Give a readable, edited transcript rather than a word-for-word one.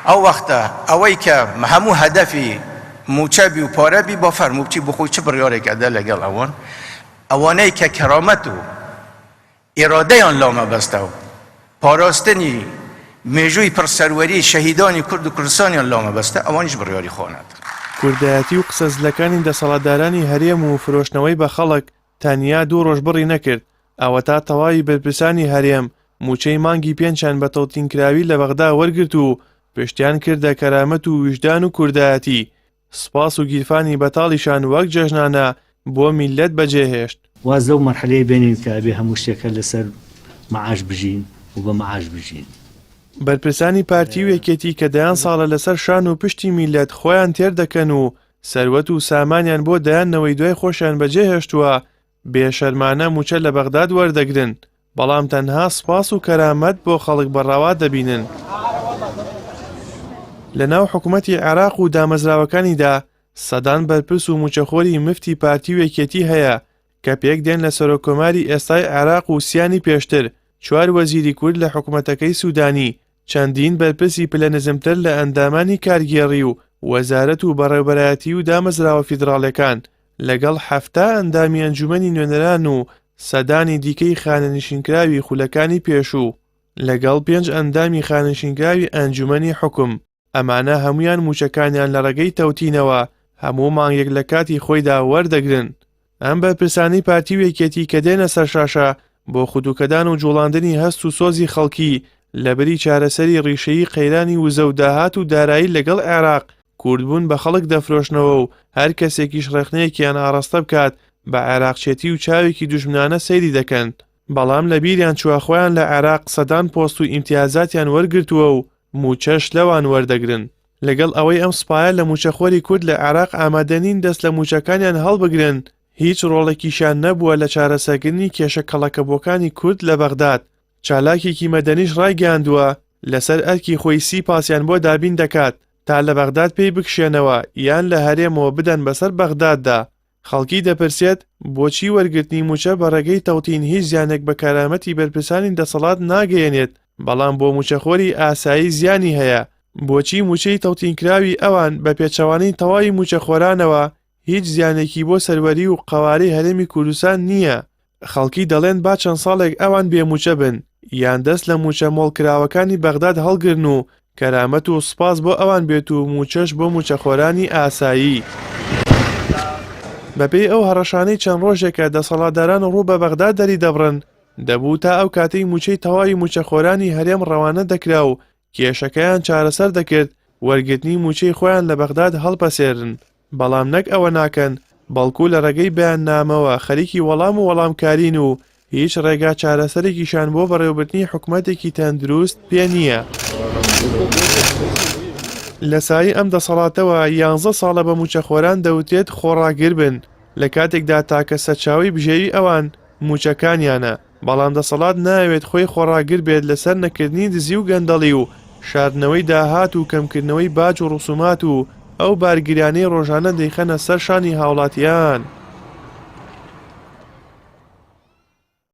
ئەو وەختە ئەوەی کە هەموو هەدەفی موچەبی و پارەبی بۆ فەرموو بچی بخۆی چ بڕیارێکەدا لەگەڵ ئەوان ئەوانەی کە کەرامەت و ئێرادەیان لامەبەستە و پاراستنی مێژووی پڕسەروەری شەهیدانی کورد و کوردستانیان لامەبەستە ئەوانیش بڕیاری خۆنات. کوردایەتی و قسەزلەکانی دەسەڵاتدارانی هەرێم و فرۆشتنەوەی بە خەڵک تەنیا 2 ڕۆژ بڕی نەکرد ئەوە تا تەواوی بەرپرسانی هەرێم موچەی مانگی 5 بە تەڵتینکراوی لە بەغدا وەرگرت و پشتیان کردە کەرامەت و وجدان و کوردایەتی. سپاس و گیرفانی بەتاڵیشان وەک جەژنانە بۆ میلەت بەجێهێشت. واز لەو مەرحەلەیە بێنین کە ئەبێ هەموو شتێکە لەسەر مەعاش بژین و بە مەعاش بژین. بەرپرسانی پارتی و یەکێتی کە دەیان ساڵە لەسەر شان و پشتی میلەت خۆیان تێر دەکەن و سەروەت و سامانیان بۆ دایانەوەی دوای خۆشیان بەجێهێشتووە بێشەرمانە موچە لە بەغداد وەردەگرن بەڵام تەنها سپاس و کەرامەت بۆ خەڵک بەڕاوا دەبینن. لە ناو حکوومەتی عێراق و دامەزراوەکانیدا سەدان بەرپرس و موچەخۆری مفتی پارتی و یەکێتی هەیە کە پێک دێن لە سەرۆکۆماری ئێستای عێراق و سیانی پێشتر 4 وەزیری کورد لە حکوومەتەکەی سوودانی چەندین بەرپرسی پلە نزمتر لە ئەندامانی کارگێڕی و وەزارەت و بەڕێوەبەرایەتی و دامەزراوە فیدراڵیەکان لەگەڵ 7 ئەندامی ئەنجومەنی نوێنەران و سەدانی دیکەی خانەنشینکراوی خولەکانی پێشوو لەگەڵ 5 ئەندامی خانەنشینکراوی ئەنجومەنی حکوم. ئەمانە هەمویان موچەکانیان لە ڕێگەی تەوتینەوە هەموو مانگێک لە کاتی خۆیدا وەردەگرن. ئەم بەرپرسانی پارتی و یەکێتی کە دێنە سەر شاشە بۆ خودوکەدان و جوڵاندنی هەست و سۆزی خەڵکی لەبەری چارەسەری ڕیشەیی قەیرانی وزە و داهات و دارایی لەگەڵ عێراق کوردبوون بە خەڵک دەفرۆشنەوە و هەر کەسێکیش ڕێخنەیەکیان ئاڕاستە بکات بە عێراقچێتی و چاوێکی دوژمنانە سەیری دەکەن. بەڵام لە بیریان چووە خۆیان لە عێراق سەدان پۆست و ئیمتیازاتیان وەرگرتووە و موچەش لەوان وەردەگرن. لەگەڵ ئەوەی ئەم سپایە لە موچەخۆری کورد لە عێراق ئامادەنین دەست لە موچەکانیان هەڵبگرن هیچ ڕۆڵێکیشان نەبووە لە چارەسەرکردنی کێشە کەڵەکەبووەکانی کورد لە بەغداد. چالاکێکی مەدەنیش ڕایگەیاندووە لەسەر ئەرکی خۆی 30 پاسیان بۆ دابین دەکات تا لە بەغداد پێی بکشێنەوە یان لە هەرێمەوە بدەن بەسەر بەغداددا. خەڵکی دەپرسێت بۆچی وەرگرتنی موچە بە ڕێگەی تەوتین هیچ زیانێک بە کارامەتی بەرپرسانی دەسەڵات ناگەیەنێت بەڵام بۆ موچەخۆری ئاسایی زیانی هەیە. بۆچی موچەی تەوتینکراوی ئەوان بە پێچەوانەی تەواوی موچەخۆرانەوە هیچ زیانێکی بۆ سەروەری و قەوارەی هەرێمی کوردستان نییە. خەڵکی دەڵێن با چەند ساڵێک ئەوان بێموچە بن یان دەست لە موچە مۆڵکراوەکانی بەغداد هەڵگرن و کەرامەت و سپاس بۆ ئەوان بێت و موچەش بۆ موچەخۆرانی ئاسایی. بەپێی ئەو هەڕەشانەی چەند ڕۆژێکە دەسەڵاتداران ڕوو بە بەغداد دەری دەبڕن دەبوو تا ئەو کاتەی موچەی تەواوی موچەخۆرانی هەرێم ڕەوانە دەکرا و کێشەکەیان چارەسەر دەکرد وەرگرتنی موچەی خۆیان لە بەغداد هەڵپەسێرن. بەڵام نەک ئەوە ناکەن بەڵکو لە ڕێگەی بەیاننامەوە خەریکی وەڵام و وەڵامکارین و هیچ ڕێگا چارەسەرێکیشان بۆ بەڕێوەبردنی حکوومەتێکی تەندروست پێ نییە. لە سایی ئەم دەسەڵاتەوە 11 ساڵە بە موچەخۆران دەوتێت خۆڕاگر بن لە کاتێکدا تاکە سەرچاوی بژێوی ئەوان موچەکانیانە بەڵام دەسەڵات ناوێت خۆی خۆڕاگر بێت لەسەر نەکردنی دزی و گەندەڵی و شاردنەوەی داهات و کەمکردنەوەی باج و ڕوسومات و ئەو بارگیرانەی ڕۆژانە دەیخەنە سەر شانی هاوڵاتیان.